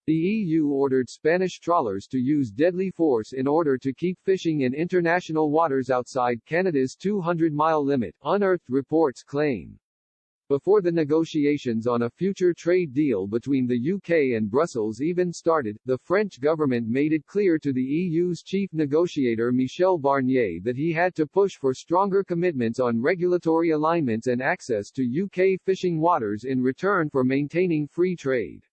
The EU ordered Spanish trawlers to use deadly force in order to keep fishing in international waters outside Canada's 200-mile limit, unearthed reports claim. Before the negotiations on a future trade deal between the UK and Brussels even started, the French government made it clear to the EU's chief negotiator Michel Barnier that he had to push for stronger commitments on regulatory alignments and access to UK fishing waters in return for maintaining free trade.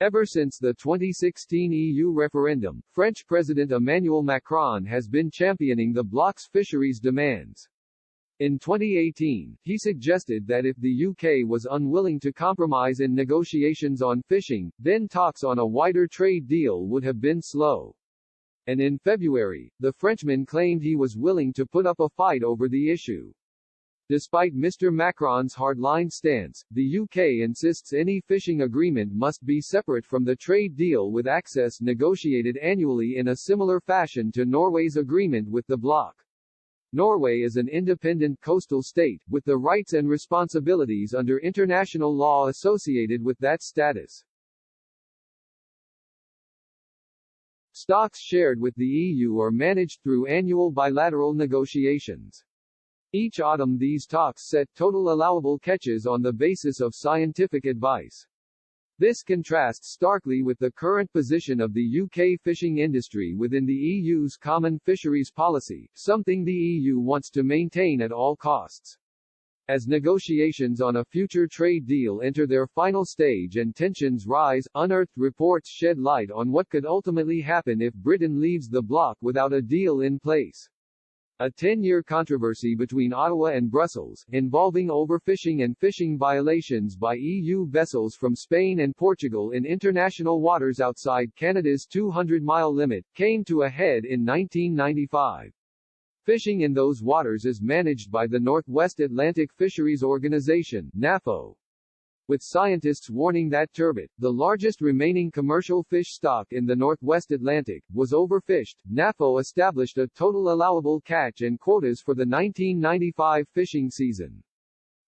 Ever since the 2016 EU referendum, French President Emmanuel Macron has been championing the bloc's fisheries demands. In 2018, he suggested that if the UK was unwilling to compromise in negotiations on fishing, then talks on a wider trade deal would have been slow. And in February, the Frenchman claimed he was willing to put up a fight over the issue. Despite Mr. Macron's hardline stance, the UK insists any fishing agreement must be separate from the trade deal with access negotiated annually in a similar fashion to Norway's agreement with the bloc. Norway is an independent coastal state, with the rights and responsibilities under international law associated with that status. Stocks shared with the EU are managed through annual bilateral negotiations. Each autumn these talks set total allowable catches on the basis of scientific advice. This contrasts starkly with the current position of the UK fishing industry within the EU's common fisheries policy, something the EU wants to maintain at all costs. As negotiations on a future trade deal enter their final stage and tensions rise, unearthed reports shed light on what could ultimately happen if Britain leaves the bloc without a deal in place. A 10-year controversy between Ottawa and Brussels, involving overfishing and fishing violations by EU vessels from Spain and Portugal in international waters outside Canada's 200-mile limit, came to a head in 1995. Fishing in those waters is managed by the Northwest Atlantic Fisheries Organization (NAFO). With scientists warning that turbot, the largest remaining commercial fish stock in the Northwest Atlantic, was overfished, NAFO established a total allowable catch and quotas for the 1995 fishing season.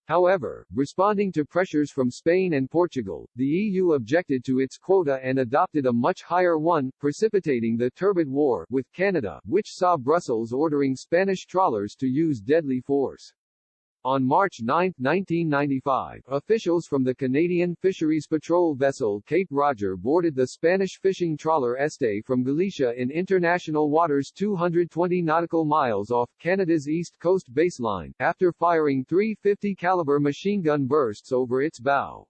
However, responding to pressures from Spain and Portugal, the EU objected to its quota and adopted a much higher one, precipitating the turbot war with Canada, which saw Brussels ordering Spanish trawlers to use deadly force. On March 9, 1995, officials from the Canadian Fisheries Patrol vessel Cape Roger boarded the Spanish fishing trawler Este from Galicia in international waters 220 nautical miles off Canada's east coast baseline, after firing 350 caliber machine gun bursts over its bow.